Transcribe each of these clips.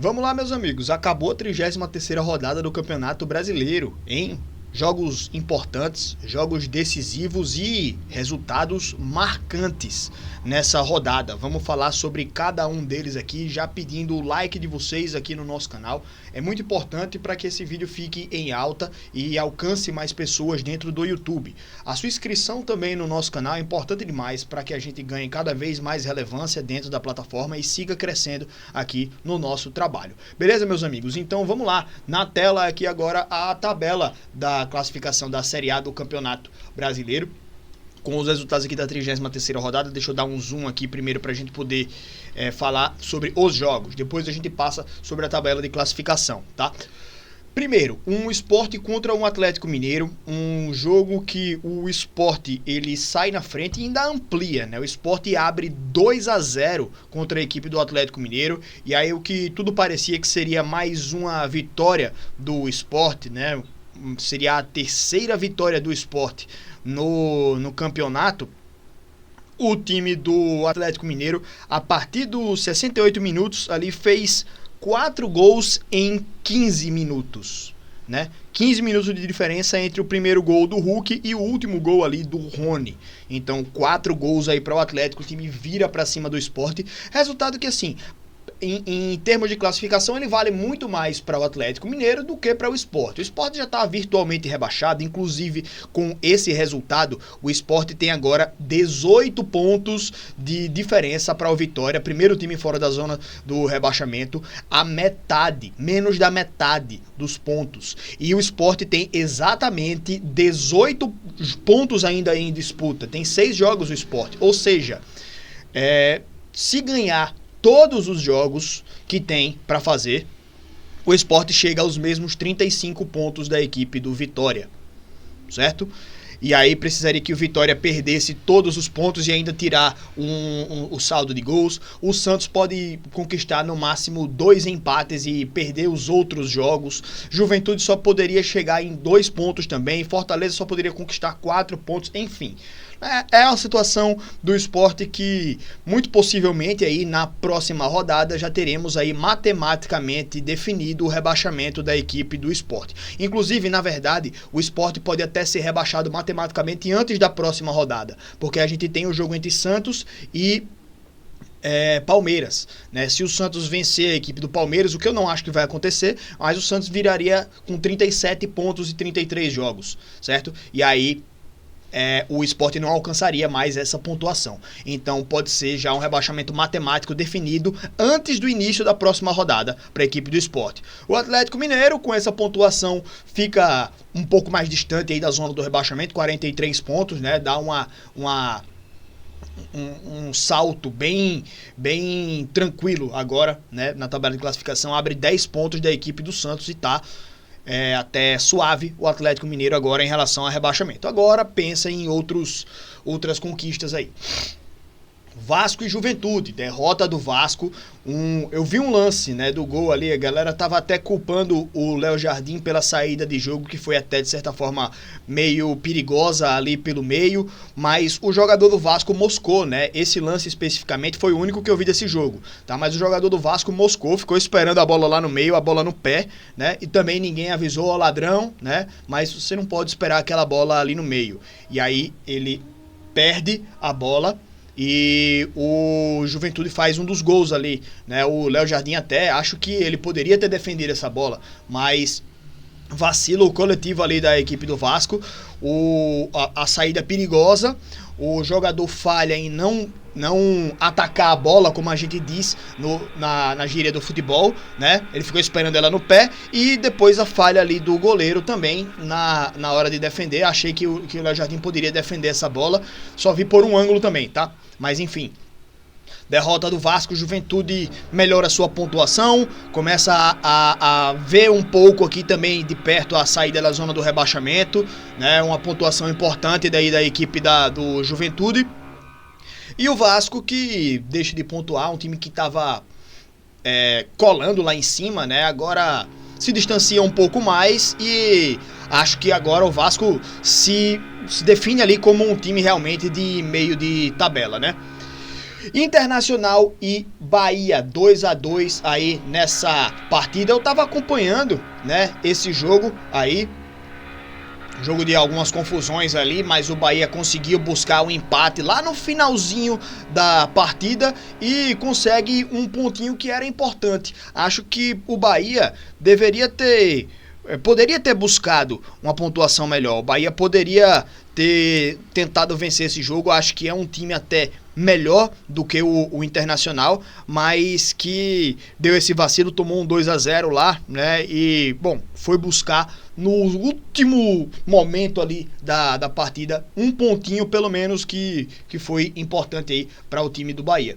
Vamos lá, meus amigos. Acabou a 33ª rodada do Campeonato Brasileiro, hein? Jogos importantes, jogos decisivos e resultados marcantes nessa rodada. Vamos falar sobre cada um deles aqui, já pedindo o like de vocês aqui no nosso canal. É muito importante para que esse vídeo fique em alta e alcance mais pessoas dentro do YouTube. A sua inscrição também no nosso canal é importante demais para que a gente ganhe cada vez mais relevância dentro da plataforma e siga crescendo aqui no nosso trabalho. Beleza, meus amigos? Então vamos lá. Na tela aqui agora a tabela da classificação da Série A do Campeonato Brasileiro, com os resultados aqui da 33ª rodada. Deixa eu dar um zoom aqui primeiro para a gente poder falar sobre os jogos. Depois a gente passa sobre a tabela de classificação, tá? Primeiro, um Sport contra um Atlético Mineiro, um jogo que o Sport ele sai na frente e ainda amplia, né? O Sport abre 2-0 contra a equipe do Atlético Mineiro, e aí o que tudo parecia que seria mais uma vitória do Sport, né? Seria a terceira vitória do Sport no campeonato. O time do Atlético Mineiro, a partir dos 68 minutos, ali fez 4 gols em 15 minutos, né? 15 minutos de diferença entre o primeiro gol do Hulk e o último gol ali do Rony. Então, 4 gols aí para o Atlético, o time vira para cima do Sport. Resultado que, assim, em termos de classificação, ele vale muito mais para o Atlético Mineiro do que para o Sport. O Sport já está virtualmente rebaixado, inclusive com esse resultado, o Sport tem agora 18 pontos de diferença para o Vitória, primeiro time fora da zona do rebaixamento, a metade, menos da metade dos pontos. E o Sport tem exatamente 18 pontos ainda em disputa, tem 6 jogos o Sport, ou seja, se ganhar todos os jogos que tem para fazer, o Sport chega aos mesmos 35 pontos da equipe do Vitória, certo? E aí precisaria que o Vitória perdesse todos os pontos e ainda tirar o saldo de gols. O Santos pode conquistar no máximo 2 empates e perder os outros jogos. Juventude só poderia chegar em 2 pontos também. Fortaleza só poderia conquistar 4 pontos, enfim. É a situação do Sport que muito possivelmente aí na próxima rodada já teremos aí matematicamente definido o rebaixamento da equipe do Sport. Inclusive, na verdade, o Sport pode até ser rebaixado matematicamente antes da próxima rodada, porque a gente tem o jogo entre Santos e Palmeiras, né? Se o Santos vencer a equipe do Palmeiras, o que eu não acho que vai acontecer, mas o Santos viraria com 37 pontos e 33 jogos, certo? E aí o Sport não alcançaria mais essa pontuação. Então pode ser já um rebaixamento matemático definido antes do início da próxima rodada para a equipe do Sport. O Atlético Mineiro, com essa pontuação, fica um pouco mais distante aí da zona do rebaixamento, 43 pontos, né? Dá um salto bem tranquilo agora, né? Na tabela de classificação, abre 10 pontos da equipe do Santos e tá até suave o Atlético Mineiro agora em relação ao rebaixamento. Agora pensa em outras conquistas aí. Vasco e Juventude, derrota do Vasco. Eu vi um lance, né, do gol ali, a galera tava até culpando o Léo Jardim pela saída de jogo, que foi até de certa forma meio perigosa ali pelo meio, mas o jogador do Vasco moscou, né? Esse lance especificamente foi o único que eu vi desse jogo, tá? Mas o jogador do Vasco moscou, ficou esperando a bola lá no meio, a bola no pé, né? E também ninguém avisou ao ladrão, né? Mas você não pode esperar aquela bola ali no meio. E aí ele perde a bola e o Juventude faz um dos gols ali, né? O Léo Jardim até, acho que ele poderia ter defendido essa bola, mas vacila o coletivo ali da equipe do Vasco, a saída perigosa, o jogador falha em não atacar a bola, como a gente diz na gíria do futebol, né? Ele ficou esperando ela no pé, e depois a falha ali do goleiro também na hora de defender. Achei que o Léo Jardim poderia defender essa bola, só vi por um ângulo também, tá? Mas enfim, derrota do Vasco. Juventude melhora sua pontuação, começa a ver um pouco aqui também de perto a saída da zona do rebaixamento, né? Uma pontuação importante daí da equipe do Juventude. E o Vasco, que deixa de pontuar, um time que estava colando lá em cima, né? Agora se distancia um pouco mais, e acho que agora o Vasco se define ali como um time realmente de meio de tabela, né? Internacional e Bahia, 2-2 aí nessa partida. Eu tava acompanhando, né, esse jogo aí. Jogo de algumas confusões ali, mas o Bahia conseguiu buscar um empate lá no finalzinho da partida e consegue um pontinho que era importante. Acho que o Bahia poderia ter buscado uma pontuação melhor. O Bahia poderia ter tentado vencer esse jogo. Acho que é um time até melhor do que o Internacional, mas que deu esse vacilo, tomou um 2-0 lá, né? E, bom, foi buscar no último momento ali da partida um pontinho, pelo menos, que foi importante aí para o time do Bahia.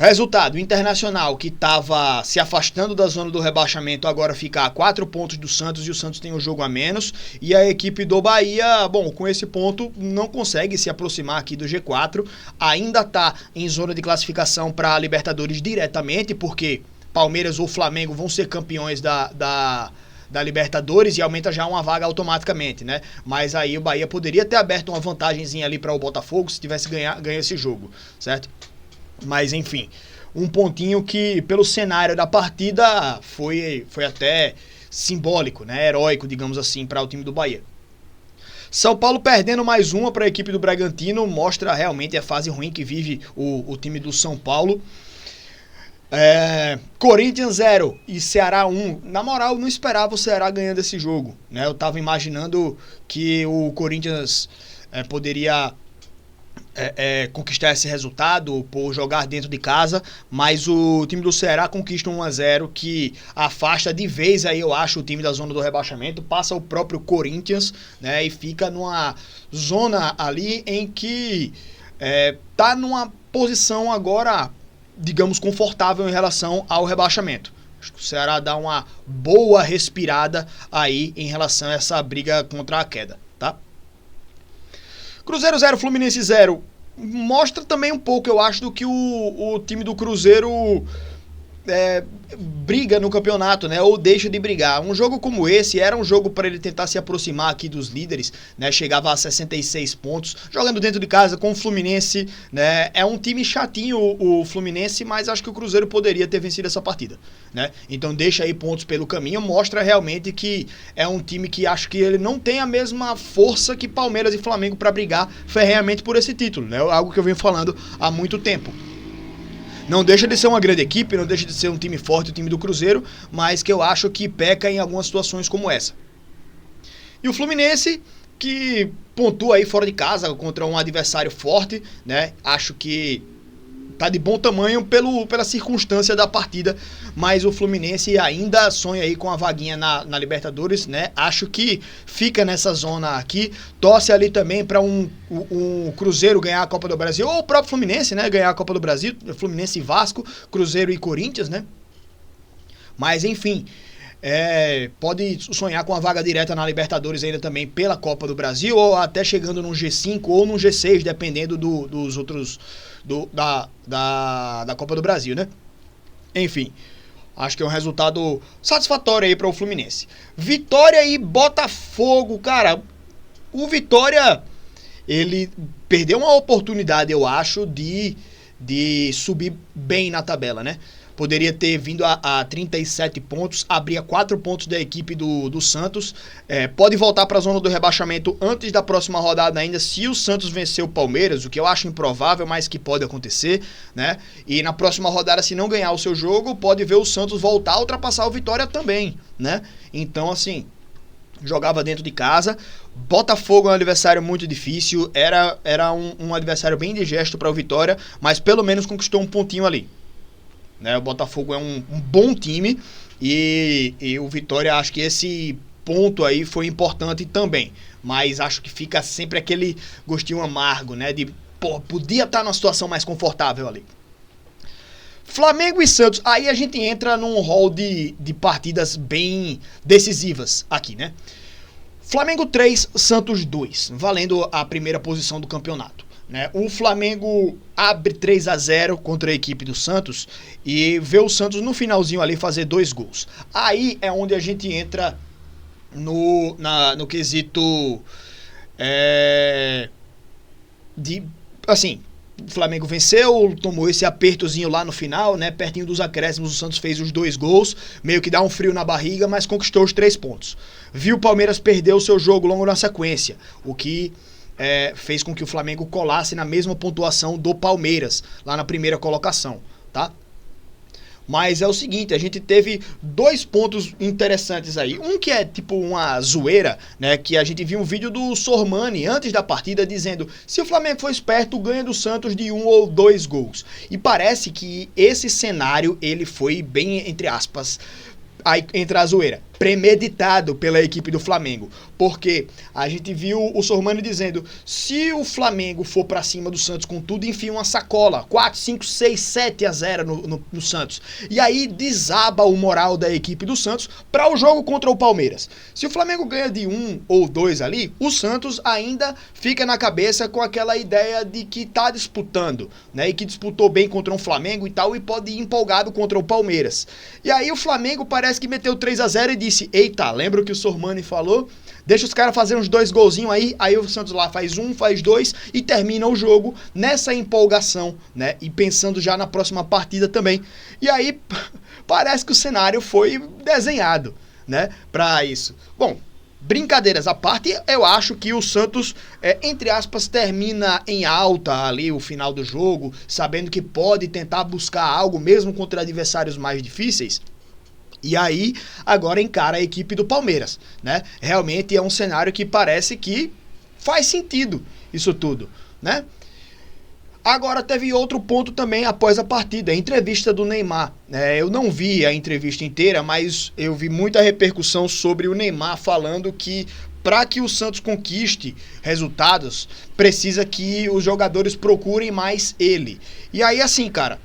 Resultado, o Internacional, que estava se afastando da zona do rebaixamento, agora fica a 4 pontos do Santos e o Santos tem um jogo a menos. E a equipe do Bahia, bom, com esse ponto não consegue se aproximar aqui do G4. Ainda está em zona de classificação para a Libertadores diretamente, porque Palmeiras ou Flamengo vão ser campeões da Libertadores e aumenta já uma vaga automaticamente, né? Mas aí o Bahia poderia ter aberto uma vantagenzinha ali para o Botafogo se tivesse ganho esse jogo, certo? Mas enfim, um pontinho que pelo cenário da partida foi até simbólico, né? Heróico, digamos assim, para o time do Bahia. São Paulo perdendo mais uma para a equipe do Bragantino, mostra realmente a fase ruim que vive o time do São Paulo. Corinthians 0 e Ceará 1. Na moral, eu não esperava o Ceará ganhando esse jogo, né? Eu tava imaginando que o Corinthians poderia conquistar esse resultado por jogar dentro de casa, mas o time do Ceará conquista 1-0 que afasta de vez aí, eu acho, o time da zona do rebaixamento, passa o próprio Corinthians, né, e fica numa zona ali em que tá numa posição agora, digamos, confortável em relação ao rebaixamento. Acho que o Ceará dá uma boa respirada aí em relação a essa briga contra a queda, tá? Cruzeiro 0, Fluminense 0. Mostra também um pouco, eu acho, do que o time do Cruzeiro briga no campeonato, né? Ou deixa de brigar. Um jogo como esse era um jogo para ele tentar se aproximar aqui dos líderes, né? Chegava a 66 pontos, jogando dentro de casa com o Fluminense, né? É um time chatinho o Fluminense, mas acho que o Cruzeiro poderia ter vencido essa partida, né? Então deixa aí pontos pelo caminho, mostra realmente que é um time que acho que ele não tem a mesma força que Palmeiras e Flamengo para brigar ferrenhamente por esse título, né? Algo que eu venho falando há muito tempo. Não deixa de ser uma grande equipe, não deixa de ser um time forte, o time do Cruzeiro, mas que eu acho que peca em algumas situações como essa. E o Fluminense, que pontua aí fora de casa contra um adversário forte, né? Acho que tá de bom tamanho pela circunstância da partida, mas o Fluminense ainda sonha aí com a vaguinha na Libertadores, né? Acho que fica nessa zona aqui, torce ali também para um Cruzeiro ganhar a Copa do Brasil, ou o próprio Fluminense, né, ganhar a Copa do Brasil, Fluminense e Vasco, Cruzeiro e Corinthians, né? Mas enfim, pode sonhar com a vaga direta na Libertadores ainda também pela Copa do Brasil, ou até chegando num G5 ou num G6, dependendo dos outros da Copa do Brasil, né? Enfim, acho que é um resultado satisfatório aí para o Fluminense. Vitória e Botafogo, cara. O Vitória, ele perdeu uma oportunidade, eu acho, de subir bem na tabela, né? Poderia ter vindo a 37 pontos, abria 4 pontos da equipe do Santos. Pode voltar para a zona do rebaixamento antes da próxima rodada ainda, se o Santos vencer o Palmeiras, o que eu acho improvável, mas que pode acontecer, né? E na próxima rodada, se não ganhar o seu jogo, pode ver o Santos voltar a ultrapassar o Vitória também, né? Então, assim, jogava dentro de casa. Botafogo é um adversário muito difícil, era um adversário bem indigesto para o Vitória, mas pelo menos conquistou um pontinho ali. Né, o Botafogo é um bom time e o Vitória, acho que esse ponto aí foi importante também, mas acho que fica sempre aquele gostinho amargo, né, de podia estar numa situação mais confortável ali. Flamengo e Santos, aí a gente entra num rol de partidas bem decisivas aqui, né? Flamengo 3, Santos 2, valendo a primeira posição do campeonato. Né? O Flamengo abre 3-0 contra a equipe do Santos e vê o Santos no finalzinho ali fazer 2 gols. Aí é onde a gente entra no quesito assim, O Flamengo venceu, tomou esse apertozinho lá no final, né? Pertinho dos acréscimos, o Santos fez os 2 gols, meio que dá um frio na barriga, mas conquistou os 3 pontos. Viu o Palmeiras perder o seu jogo logo na sequência, o que fez com que o Flamengo colasse na mesma pontuação do Palmeiras, lá na primeira colocação, tá? Mas é o seguinte, a gente teve 2 pontos interessantes aí. Um que é tipo uma zoeira, né? Que a gente viu um vídeo do Sormani antes da partida dizendo: se o Flamengo for esperto, ganha do Santos de 1 ou 2 gols. E parece que esse cenário, ele foi bem, entre aspas, aí entra a zoeira, premeditado pela equipe do Flamengo, porque a gente viu o Sormani dizendo: se o Flamengo for pra cima do Santos com tudo, enfia uma sacola, 4, 5, 6, 7-0 no Santos, e aí desaba o moral da equipe do Santos para o jogo contra o Palmeiras. Se o Flamengo ganha de 1 ou 2 ali, o Santos ainda fica na cabeça com aquela ideia de que tá disputando, né, e que disputou bem contra um Flamengo e tal, e pode ir empolgado contra o Palmeiras. E aí o Flamengo parece que meteu 3-0 e disse: eita, lembra o que o Sormani falou? Deixa os caras fazerem uns 2 golzinhos aí o Santos lá faz 1, faz 2 e termina o jogo nessa empolgação, né? E pensando já na próxima partida também. E aí parece que o cenário foi desenhado, né, pra isso. Bom, brincadeiras à parte, eu acho que o Santos, entre aspas, termina em alta ali o final do jogo, sabendo que pode tentar buscar algo mesmo contra adversários mais difíceis. E aí, agora encara a equipe do Palmeiras, né? Realmente é um cenário que parece que faz sentido isso tudo, né? Agora teve outro ponto também após a partida, a entrevista do Neymar. Eu não vi a entrevista inteira, mas eu vi muita repercussão sobre o Neymar falando que para que o Santos conquiste resultados, precisa que os jogadores procurem mais ele. E aí assim, cara,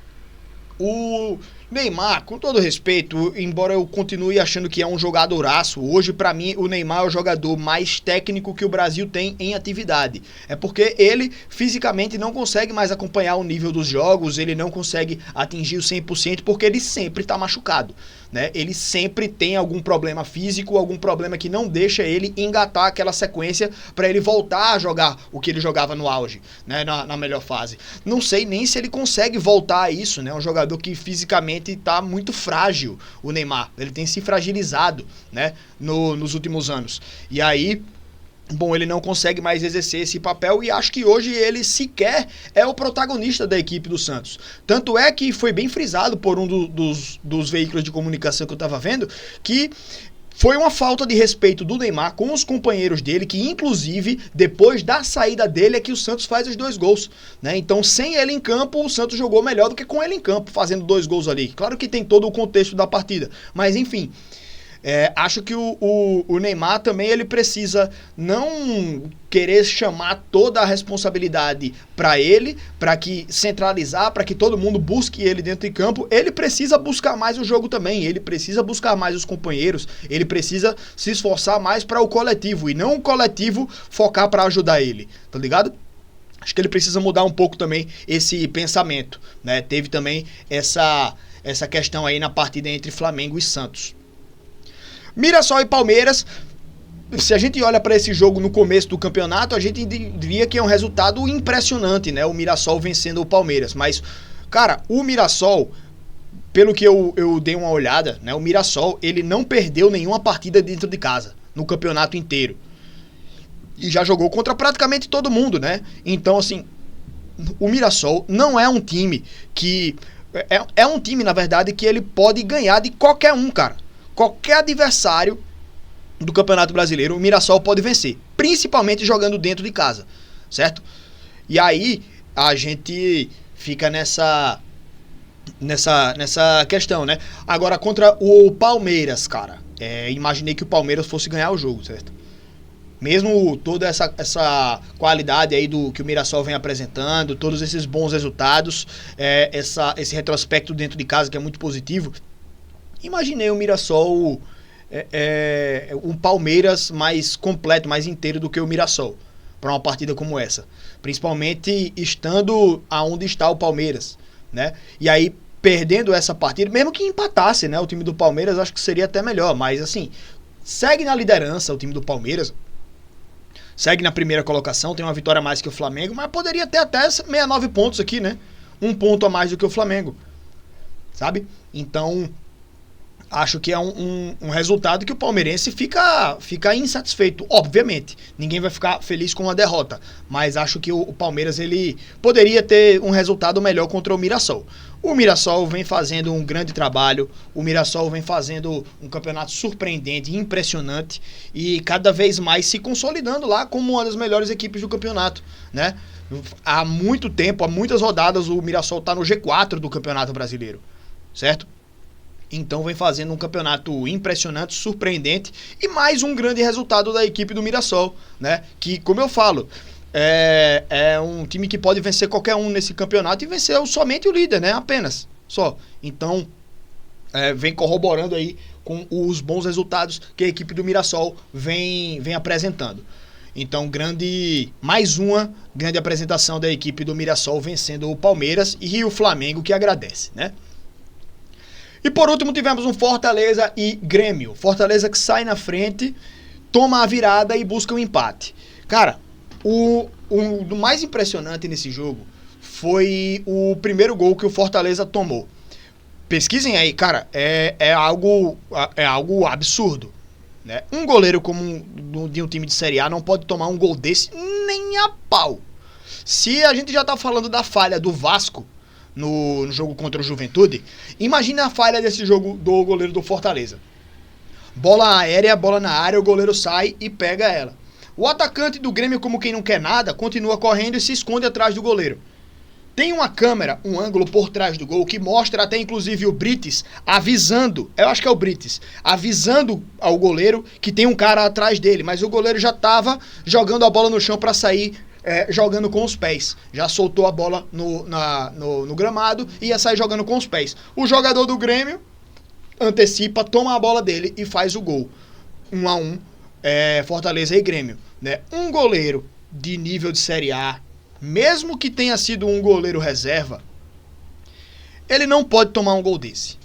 o Neymar, com todo respeito, embora eu continue achando que é um jogadoraço, hoje pra mim o Neymar é o jogador mais técnico que o Brasil tem em atividade. É porque ele fisicamente não consegue mais acompanhar o nível dos jogos, ele não consegue atingir o 100% porque ele sempre tá machucado, né? Ele sempre tem algum problema físico, algum problema que não deixa ele engatar aquela sequência pra ele voltar a jogar o que ele jogava no auge, né? Na melhor fase. Não sei nem se ele consegue voltar a isso, né? Um jogador que fisicamente tá muito frágil, o Neymar. Ele tem se fragilizado, né, nos últimos anos. E aí, bom, ele não consegue mais exercer esse papel e acho que hoje ele sequer é o protagonista da equipe do Santos. Tanto é que foi bem frisado por um dos veículos de comunicação que eu tava vendo, que foi uma falta de respeito do Neymar com os companheiros dele, que inclusive depois da saída dele é que o Santos faz os 2 gols, né? Então sem ele em campo o Santos jogou melhor do que com ele em campo, fazendo 2 gols ali. Claro que tem todo o contexto da partida, mas enfim, acho que o Neymar também ele precisa não querer chamar toda a responsabilidade para ele, para que centralizar, para que todo mundo busque ele dentro de campo. Ele precisa buscar mais o jogo também, ele precisa buscar mais os companheiros, ele precisa se esforçar mais para o coletivo e não o coletivo focar para ajudar ele, tá ligado? Acho que ele precisa mudar um pouco também esse pensamento, né? Teve também essa questão aí na partida entre Flamengo e Santos. Mirassol e Palmeiras, se a gente olha para esse jogo no começo do campeonato, a gente diria que é um resultado impressionante, né? O Mirassol vencendo o Palmeiras. Mas, cara, o Mirassol, pelo que eu dei uma olhada, né? O Mirassol, ele não perdeu nenhuma partida dentro de casa, no campeonato inteiro. E já jogou contra praticamente todo mundo, né? Então, assim, o Mirassol não é um time que... É um time, na verdade, que ele pode ganhar de qualquer um, cara. Qualquer adversário do Campeonato Brasileiro, o Mirassol pode vencer, principalmente jogando dentro de casa, certo? E aí a gente fica nessa questão, né? Agora contra o Palmeiras, cara, imaginei que o Palmeiras fosse ganhar o jogo, certo? Mesmo toda essa qualidade aí do que o Mirassol vem apresentando, todos esses bons resultados, esse retrospecto dentro de casa que é muito positivo, imaginei o Mirassol, um Palmeiras mais completo, mais inteiro do que o Mirassol, para uma partida como essa. Principalmente estando aonde está o Palmeiras, né? E aí, perdendo essa partida, mesmo que empatasse, né? O time do Palmeiras, acho que seria até melhor. Mas, assim, segue na liderança o time do Palmeiras. segue na primeira colocação, tem uma vitória a mais que o Flamengo, mas poderia ter até 69 pontos aqui, né? Um ponto a mais do que o Flamengo, sabe? Então, acho que é um resultado que o palmeirense fica insatisfeito, obviamente. Ninguém vai ficar feliz com uma derrota, mas acho que o Palmeiras ele poderia ter um resultado melhor contra o Mirassol. O Mirassol vem fazendo um grande trabalho, o Mirassol vem fazendo um campeonato surpreendente, impressionante e cada vez mais se consolidando lá como uma das melhores equipes do campeonato, né? Há muito tempo, há muitas rodadas, o Mirassol está no G4 do Campeonato Brasileiro, certo? Então vem fazendo um campeonato impressionante, surpreendente e mais um grande resultado da equipe do Mirassol, né? Que, como eu falo, é um time que pode vencer qualquer um nesse campeonato e vencer somente o líder, né? Apenas, só. Então, vem corroborando aí com os bons resultados que a equipe do Mirassol vem apresentando. Então, mais uma grande apresentação da equipe do Mirassol vencendo o Palmeiras e o Flamengo que agradece, né? E por último tivemos um Fortaleza e Grêmio. Fortaleza que sai na frente, toma a virada e busca o empate. Cara, o mais impressionante nesse jogo foi o primeiro gol que o Fortaleza tomou. Pesquisem aí, cara, é algo absurdo, né? Um goleiro de um time de Série A não pode tomar um gol desse nem a pau. Se a gente já tá falando da falha do Vasco no jogo contra o Juventude, imagina a falha desse jogo do goleiro do Fortaleza. Bola aérea, bola na área, o goleiro sai e pega ela. O atacante do Grêmio, como quem não quer nada, continua correndo e se esconde atrás do goleiro. Tem uma câmera, um ângulo por trás do gol que mostra até inclusive o Brites avisando, eu acho que é o Brites, avisando ao goleiro que tem um cara atrás dele, mas o goleiro já estava jogando a bola no chão para sair jogando com os pés. Já soltou a bola no gramado e ia sair jogando com os pés. O jogador do Grêmio antecipa, toma a bola dele e faz o gol. 1-1, Fortaleza e Grêmio, né? Um goleiro de nível de Série A, mesmo que tenha sido um goleiro reserva, ele não pode tomar um gol desse,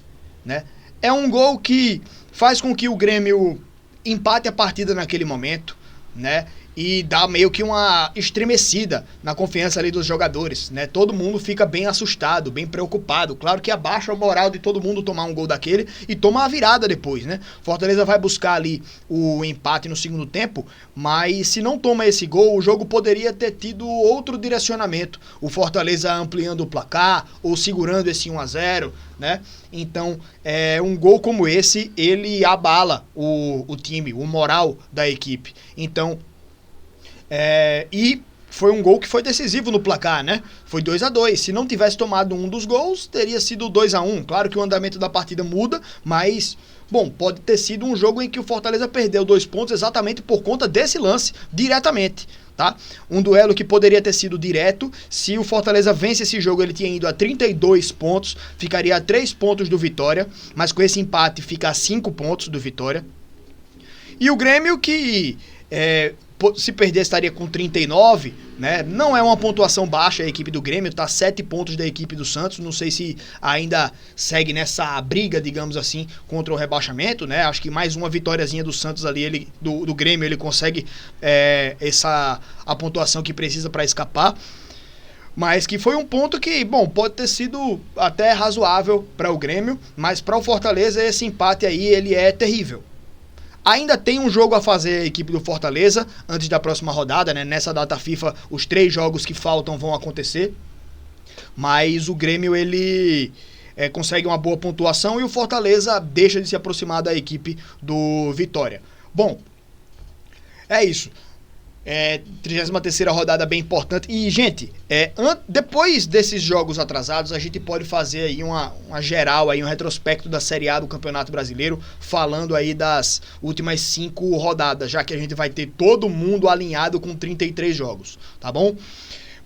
né? É um gol que faz com que o Grêmio empate a partida naquele momento, né? E dá meio que uma estremecida na confiança ali dos jogadores, né? Todo mundo fica bem assustado, bem preocupado. Claro que abaixa a moral de todo mundo tomar um gol daquele e toma a virada depois, né? Fortaleza vai buscar ali o empate no segundo tempo, mas se não toma esse gol, o jogo poderia ter tido outro direcionamento. O Fortaleza ampliando o placar ou segurando esse 1-0, né? Então, um gol como esse, ele abala o time, o moral da equipe. Então, e foi um gol que foi decisivo no placar, né? Foi 2-2. Se não tivesse tomado um dos gols, teria sido 2-1. Claro que o andamento da partida muda, mas, bom, pode ter sido um jogo em que o Fortaleza perdeu 2 pontos exatamente por conta desse lance, diretamente, tá? Um duelo que poderia ter sido direto. Se o Fortaleza vence esse jogo, ele tinha ido a 32 pontos, ficaria a 3 pontos do Vitória, mas com esse empate fica a 5 pontos do Vitória. E o Grêmio que se perder estaria com 39, né? Não é uma pontuação baixa a equipe do Grêmio, tá 7 pontos da equipe do Santos, não sei se ainda segue nessa briga, digamos assim, contra o rebaixamento, né? Acho que mais uma vitóriazinha do Santos ali, do Grêmio, ele consegue a pontuação que precisa para escapar. Mas que foi um ponto que, bom, pode ter sido até razoável para o Grêmio, mas para o Fortaleza esse empate aí, ele é terrível. Ainda tem um jogo a fazer a equipe do Fortaleza antes da próxima rodada, né? Nessa data FIFA, os 3 jogos que faltam vão acontecer. Mas o Grêmio, ele consegue uma boa pontuação e o Fortaleza deixa de se aproximar da equipe do Vitória. Bom, é isso. 33ª rodada bem importante. E, gente, depois desses jogos atrasados, a gente pode fazer aí uma geral, aí, um retrospecto da Série A do Campeonato Brasileiro, falando aí das últimas 5 rodadas, já que a gente vai ter todo mundo alinhado com 33 jogos, tá bom?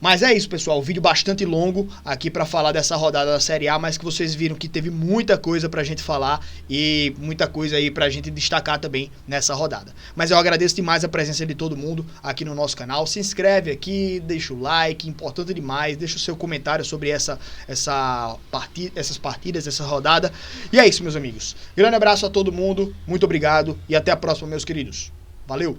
Mas é isso, pessoal, vídeo bastante longo aqui para falar dessa rodada da Série A, mas que vocês viram que teve muita coisa pra gente falar e muita coisa aí pra gente destacar também nessa rodada. Mas eu agradeço demais a presença de todo mundo aqui no nosso canal. Se inscreve aqui, deixa o like, importante demais, deixa o seu comentário sobre essas partidas, essa rodada. E é isso, meus amigos. Grande abraço a todo mundo, muito obrigado e até a próxima, meus queridos. Valeu!